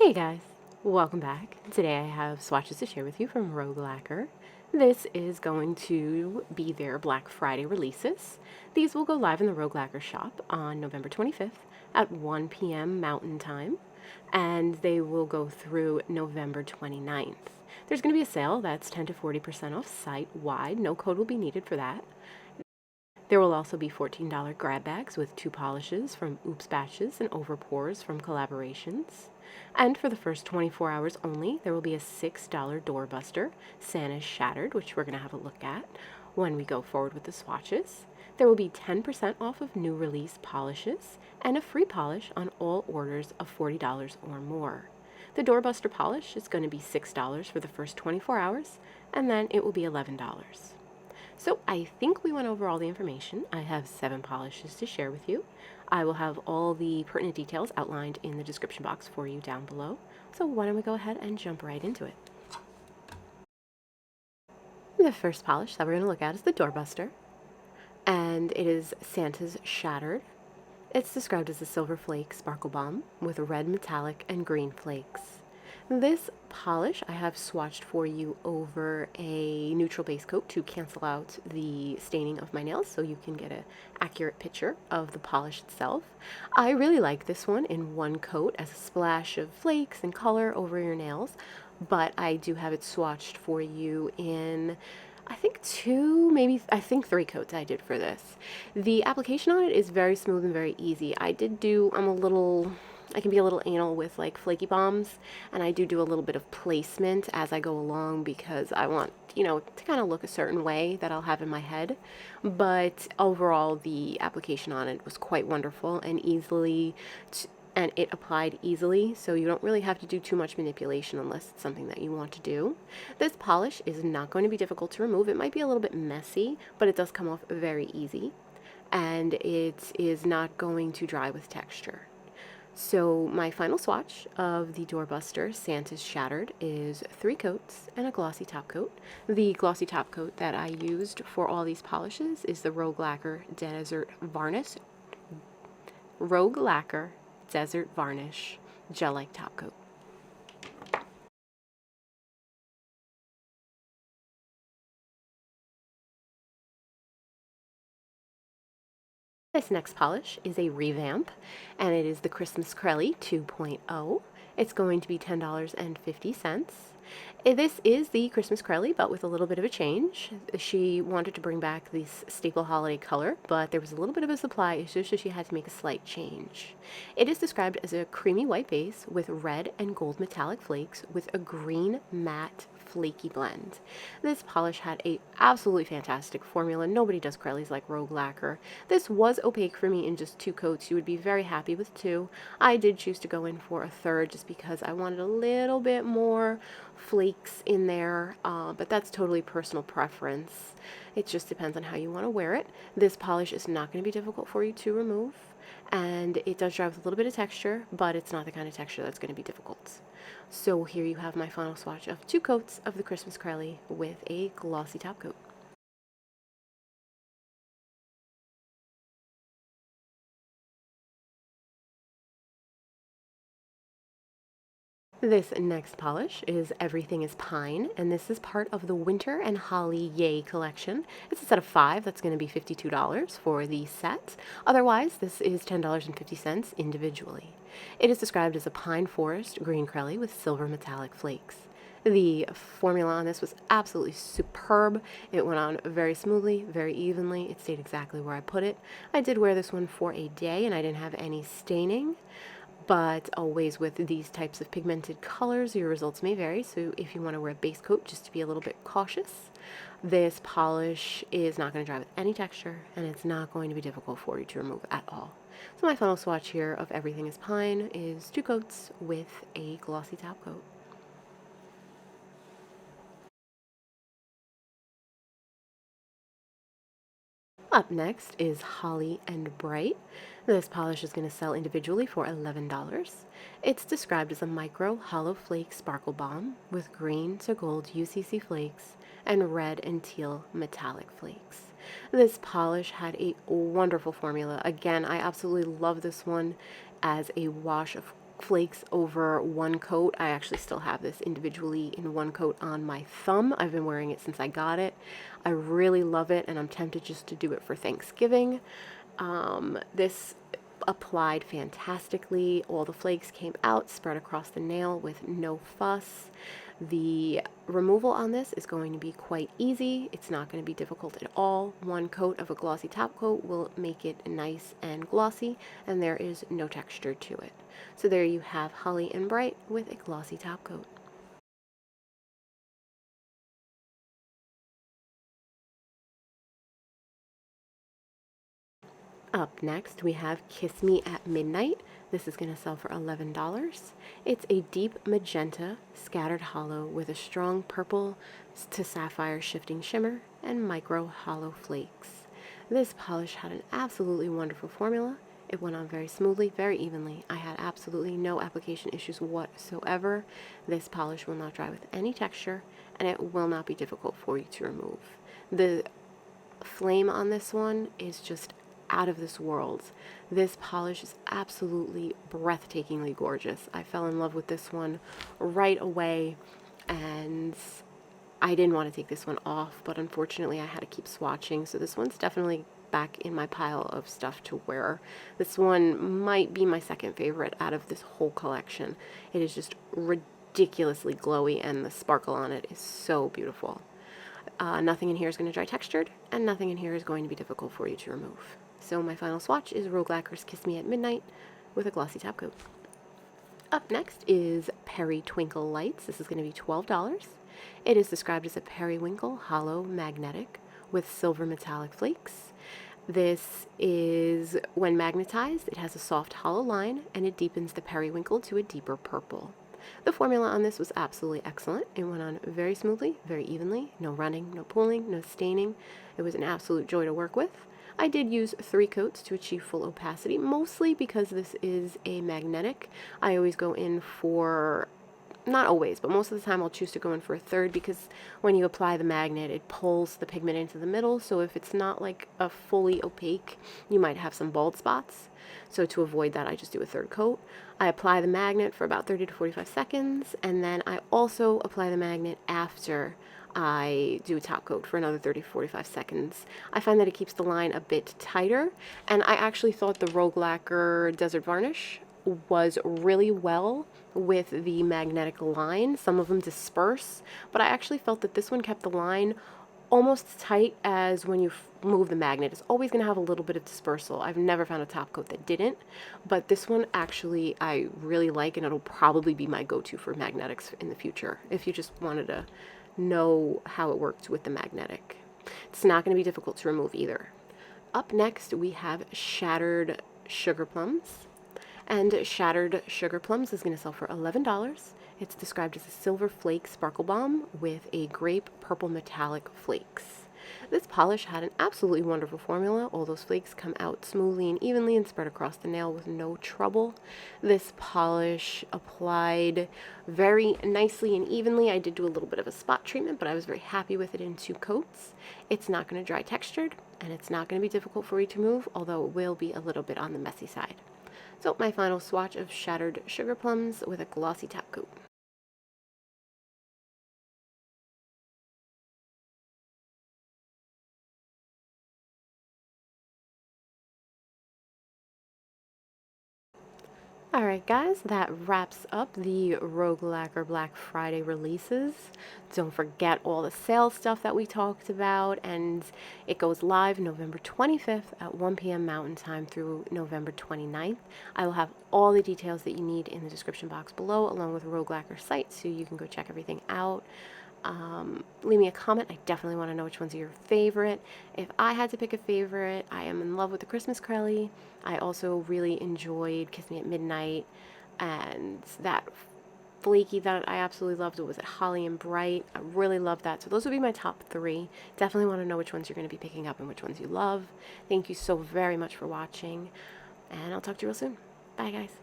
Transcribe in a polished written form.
Hey guys, welcome back. Today I have swatches to share with you from Lacquer. This is going to be their Black Friday releases. These will go live in the Lacquer shop on November 25th at 1 p.m. Mountain Time, and they will go through November 29th. There's going to be a sale that's 10 to 40% off site-wide. No code will be needed for that. There will also be $14 grab bags with 2 polishes from Oops Batches and Overpours from Collaborations. And for the first 24 hours only, there will be a $6 doorbuster, Santa's Shattered, which we're going to have a look at when we go forward with the swatches. There will be 10% off of new release polishes and a free polish on all orders of $40 or more. The doorbuster polish is going to be $6 for the first 24 hours, and then it will be $11. So I think we went over all the information. I have 7 polishes to share with you. I will have all the pertinent details outlined in the description box for you down below. So why don't we go ahead and jump right into it. The first polish that we're going to look at is the doorbuster, and it is Santa's Shattered. It's described as a silver flake sparkle bomb with red metallic and green flakes. This polish I have swatched for you over a neutral base coat to cancel out the staining of my nails so you can get an accurate picture of the polish itself. I really like this one in one coat as a splash of flakes and color over your nails, but I do have it swatched for you in I think 2, maybe I think 3 coats I did for this. The application on it is very smooth and very easy. I can be a little anal with like flaky bombs, and I do a little bit of placement as I go along because I want, to kind of look a certain way that I'll have in my head. But overall, the application on it was quite wonderful and and it applied easily, so you don't really have to do too much manipulation unless it's something that you want to do. This polish is not going to be difficult to remove. It might be a little bit messy, but it does come off very easy, and it is not going to dry with texture. So my final swatch of the doorbuster Santa's Shattered is 3 coats and a glossy top coat. The glossy top coat that I used for all these polishes is the Lacquer Desert Varnish gel-like top coat. This next polish is a revamp, and it is the Christmas Crelly 2.0. It's going to be $10.50. This is the Christmas Crelly, but with a little bit of a change. She wanted to bring back this staple holiday color, but there was a little bit of a supply issue, so she had to make a slight change. It is described as a creamy white base with red and gold metallic flakes with a green matte flaky blend. This polish had a absolutely fantastic formula. Nobody does Crellys like Lacquer. This was opaque for me in just 2 coats. You would be very happy with 2. I did choose to go in for a third just because I wanted a little bit more flakes in there, but that's totally personal preference. It just depends on how you want to wear it. This polish is not going to be difficult for you to remove, and it does dry with a little bit of texture, but it's not the kind of texture that's going to be difficult. So here you have my final swatch of 2 coats of the Christmas Crelly with a glossy top coat. This next polish is Everything is Pine, and this is part of the Winter and Holi-yay collection. It's a set of 5 that's going to be $52 for the set. Otherwise, this is $10.50 individually. It is described as a pine forest green Crelly with silver metallic flakes. The formula on this was absolutely superb. It went on very smoothly, very evenly. It stayed exactly where I put it. I did wear this one for a day, and I didn't have any staining. But always with these types of pigmented colors, your results may vary. So if you want to wear a base coat just to be a little bit cautious, this polish is not going to dry with any texture, and it's not going to be difficult for you to remove at all. So my final swatch here of Everything is Pine is 2 coats with a glossy top coat. Up next is Holly and Bright. This polish is going to sell individually for $11. It's described as a micro hollow flake sparkle bomb with green to gold UCC flakes and red and teal metallic flakes. This polish had a wonderful formula. Again, I absolutely love this one as a wash of flakes over one coat. I actually still have this individually in one coat on my thumb. I've been wearing it since I got it. I really love it, and I'm tempted just to do it for Thanksgiving. This applied fantastically. All the flakes came out, spread across the nail with no fuss. The removal on this is going to be quite easy. It's not going to be difficult at all. One coat of a glossy top coat will make it nice and glossy, and there is no texture to it. So there you have Holly and Bright with a glossy top coat. Up next, we have Kiss Me at Midnight. This is going to sell for $11. It's a deep magenta scattered hollow with a strong purple to sapphire shifting shimmer and micro hollow flakes. This polish had an absolutely wonderful formula. It went on very smoothly, very evenly. I had absolutely no application issues whatsoever. This polish will not dry with any texture, and it will not be difficult for you to remove. The flame on this one is just out of this world. This polish is absolutely breathtakingly gorgeous. I fell in love with this one right away, and I didn't want to take this one off, but unfortunately I had to keep swatching, so this one's definitely back in my pile of stuff to wear. This one might be my second favorite out of this whole collection. It is just ridiculously glowy, and the sparkle on it is so beautiful. Nothing in here is going to dry textured, and nothing in here is going to be difficult for you to remove. So my final swatch is Rogue Lacquer's Kiss Me at Midnight with a glossy top coat. Up next is Peri-Twinkle Lights. This is going to be $12. It is described as a periwinkle hollow magnetic with silver metallic flakes. This is, when magnetized, it has a soft hollow line, and it deepens the periwinkle to a deeper purple. The formula on this was absolutely excellent. It went on very smoothly, very evenly, no running, no pooling, no staining. It was an absolute joy to work with. I did use 3 coats to achieve full opacity, mostly because this is a magnetic. I always go in for, not always, but most of the time I'll choose to go in for a third, because when you apply the magnet, it pulls the pigment into the middle, so if it's not like a fully opaque, you might have some bald spots. So to avoid that, I just do a third coat. I apply the magnet for about 30 to 45 seconds, and then I also apply the magnet after I do a top coat for another 30 to 45 seconds. I find that it keeps the line a bit tighter, and I actually thought the Rogue Lacquer Desert Varnish was really well with the magnetic line. Some of them disperse, but I actually felt that this one kept the line almost as tight as when you move the magnet. It's always going to have a little bit of dispersal. I've never found a top coat that didn't, but this one actually I really like, and it'll probably be my go-to for magnetics in the future if you just wanted to know how it worked with the magnetic. It's not going to be difficult to remove either. Up next, we have Shattered Sugar Plums. And Shattered Sugar Plums is going to sell for $11. It's described as a silver flake sparkle bomb with a grape purple metallic flakes. This polish had an absolutely wonderful formula. All those flakes come out smoothly and evenly and spread across the nail with no trouble. This polish applied very nicely and evenly. I did do a little bit of a spot treatment, but I was very happy with it in 2 coats. It's not going to dry textured, and it's not going to be difficult for you to move, although it will be a little bit on the messy side. So my final swatch of Shattered Sugar Plums with a glossy top coat. Alright guys, that wraps up the Rogue Lacquer Black Friday releases. Don't forget all the sales stuff that we talked about, and it goes live November 25th at 1 p.m. Mountain Time through November 29th. I will have all the details that you need in the description box below, along with Rogue Lacquer's site, so you can go check everything out. Leave me a comment. I definitely want to know which ones are your favorite. If I had to pick a favorite, I am in love with the Christmas Crelly. I also really enjoyed Kiss Me at Midnight, and that flaky that I absolutely loved, it was at Holly and Bright. I really loved that. So those would be my top 3. Definitely want to know which ones you're going to be picking up and which ones you love. Thank you so very much for watching, and I'll talk to you real soon. Bye guys.